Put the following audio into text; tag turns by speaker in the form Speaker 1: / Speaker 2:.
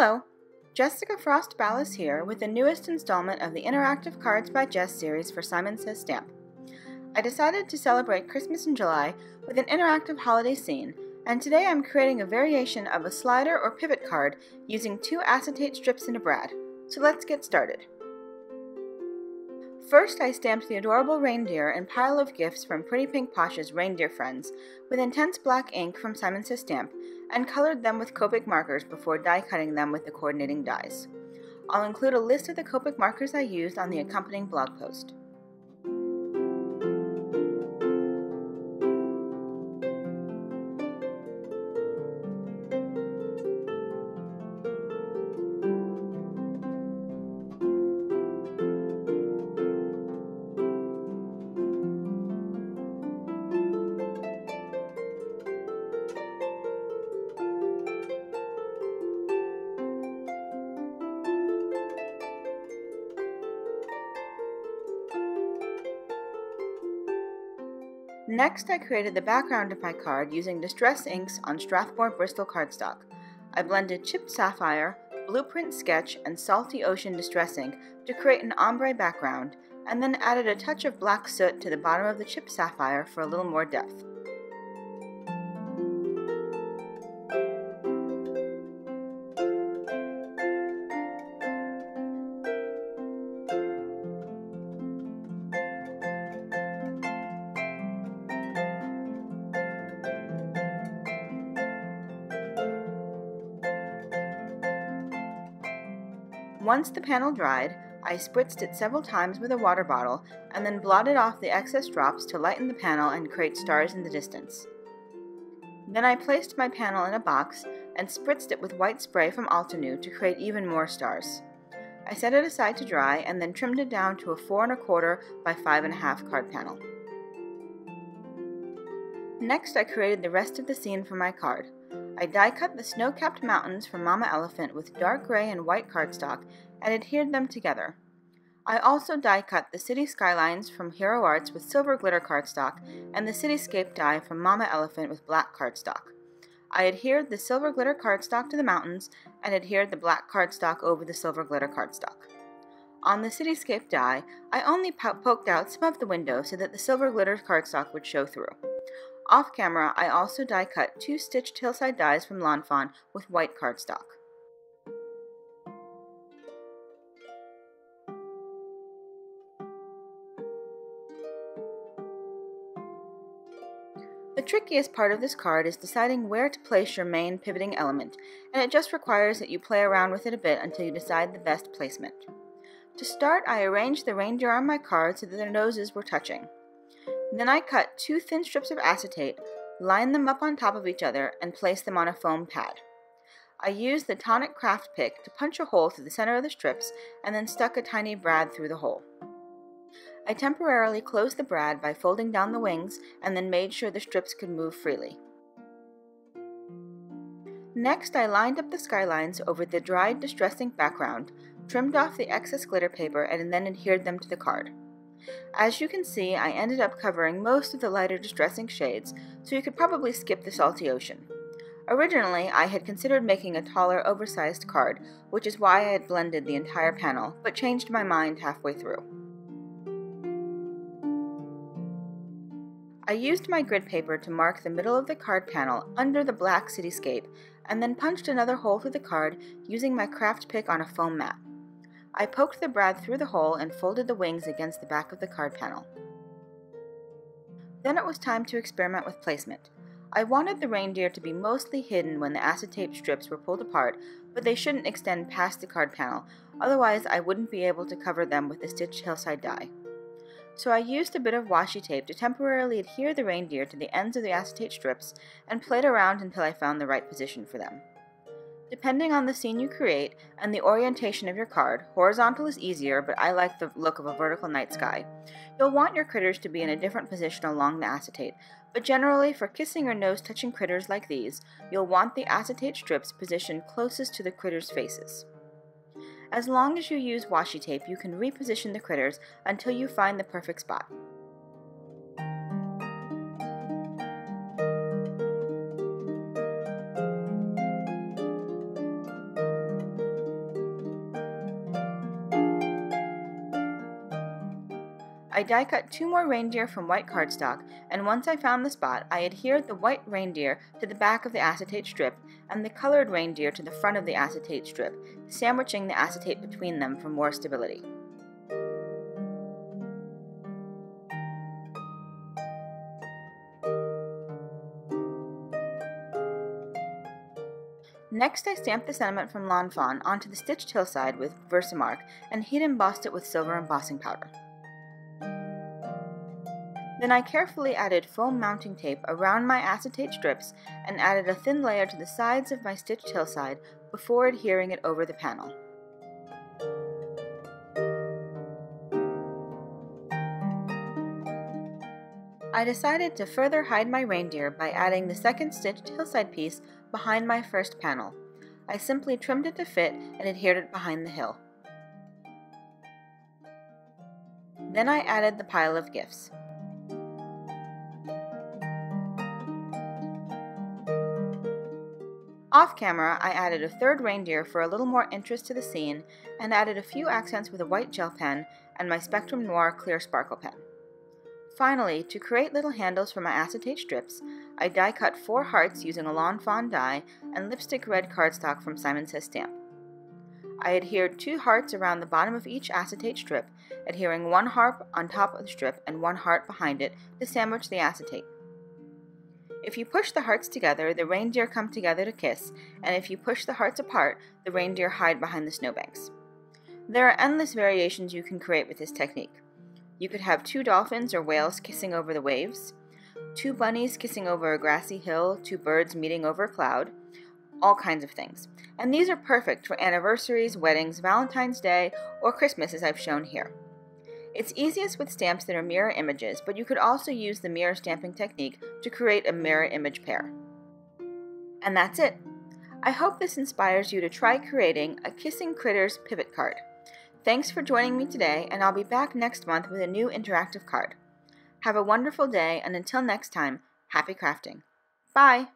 Speaker 1: Hello, Jessica Frost-Ballas here with the newest installment of the Interactive Cards by Jess series for Simon Says Stamp. I decided to celebrate Christmas in July with an interactive holiday scene, and today I'm creating a variation of a slider or pivot card using 2 acetate strips and a brad. So let's get started. First, I stamped the adorable reindeer and pile of gifts from Pretty Pink Posh's Reindeer Friends with intense black ink from Simon Says Stamp and colored them with Copic markers before die cutting them with the coordinating dies. I'll include a list of the Copic markers I used on the accompanying blog post. Next, I created the background of my card using Distress inks on Strathmore Bristol cardstock. I blended chipped sapphire, blueprint sketch, and salty ocean distress ink to create an ombre background, and then added a touch of black soot to the bottom of the chipped sapphire for a little more depth. Once the panel dried, I spritzed it several times with a water bottle and then blotted off the excess drops to lighten the panel and create stars in the distance. Then I placed my panel in a box and spritzed it with white spray from Altenew to create even more stars. I set it aside to dry and then trimmed it down to a 4 1/4 by 5 1/2 card panel. Next, I created the rest of the scene for my card. I die-cut the snow-capped mountains from Mama Elephant with dark gray and white cardstock and adhered them together. I also die-cut the city skylines from Hero Arts with silver glitter cardstock and the cityscape die from Mama Elephant with black cardstock. I adhered the silver glitter cardstock to the mountains and adhered the black cardstock over the silver glitter cardstock. On the cityscape die, I only poked out some of the windows so that the silver glitter cardstock would show through. Off camera, I also die-cut 2 stitched hillside dies from Lawn Fawn with white cardstock. The trickiest part of this card is deciding where to place your main pivoting element, and it just requires that you play around with it a bit until you decide the best placement. To start, I arranged the reindeer on my card so that their noses were touching. Then I cut 2 thin strips of acetate, lined them up on top of each other, and placed them on a foam pad. I used the tonic craft pick to punch a hole through the center of the strips and then stuck a tiny brad through the hole. I temporarily closed the brad by folding down the wings and then made sure the strips could move freely. Next, I lined up the skylines over the dried distress ink background, trimmed off the excess glitter paper, and then adhered them to the card. As you can see, I ended up covering most of the lighter distress ink shades, so you could probably skip the salty ocean. Originally, I had considered making a taller, oversized card, which is why I had blended the entire panel, but changed my mind halfway through. I used my grid paper to mark the middle of the card panel under the black cityscape, and then punched another hole through the card using my craft pick on a foam mat. I poked the brad through the hole and folded the wings against the back of the card panel. Then it was time to experiment with placement. I wanted the reindeer to be mostly hidden when the acetate strips were pulled apart, but they shouldn't extend past the card panel, otherwise I wouldn't be able to cover them with the stitched hillside die. So I used a bit of washi tape to temporarily adhere the reindeer to the ends of the acetate strips and played around until I found the right position for them. Depending on the scene you create and the orientation of your card, horizontal is easier, but I like the look of a vertical night sky. You'll want your critters to be in a different position along the acetate, but generally for kissing or nose-touching critters like these, you'll want the acetate strips positioned closest to the critters' faces. As long as you use washi tape, you can reposition the critters until you find the perfect spot. I die cut 2 more reindeer from white cardstock, and once I found the spot, I adhered the white reindeer to the back of the acetate strip and the colored reindeer to the front of the acetate strip, sandwiching the acetate between them for more stability. Next, I stamped the sentiment from Lawn Fawn onto the stitched hillside with Versamark and heat embossed it with silver embossing powder. Then I carefully added foam mounting tape around my acetate strips and added a thin layer to the sides of my stitched hillside before adhering it over the panel. I decided to further hide my reindeer by adding the second stitched hillside piece behind my first panel. I simply trimmed it to fit and adhered it behind the hill. Then I added the pile of gifts. Off camera, I added a third reindeer for a little more interest to the scene and added a few accents with a white gel pen and my Spectrum Noir clear sparkle pen. Finally, to create little handles for my acetate strips, I die cut 4 hearts using a Lawn Fawn die and lipstick red cardstock from Simon Says Stamp. I adhered 2 hearts around the bottom of each acetate strip, adhering 1 heart on top of the strip and 1 heart behind it to sandwich the acetate. If you push the hearts together, the reindeer come together to kiss, and if you push the hearts apart, the reindeer hide behind the snowbanks. There are endless variations you can create with this technique. You could have 2 dolphins or whales kissing over the waves, 2 bunnies kissing over a grassy hill, 2 birds meeting over a cloud, all kinds of things. And these are perfect for anniversaries, weddings, Valentine's Day, or Christmas as I've shown here. It's easiest with stamps that are mirror images, but you could also use the mirror stamping technique to create a mirror image pair. And that's it. I hope this inspires you to try creating a Kissing Critters pivot card. Thanks for joining me today, and I'll be back next month with a new interactive card. Have a wonderful day, and until next time, happy crafting. Bye!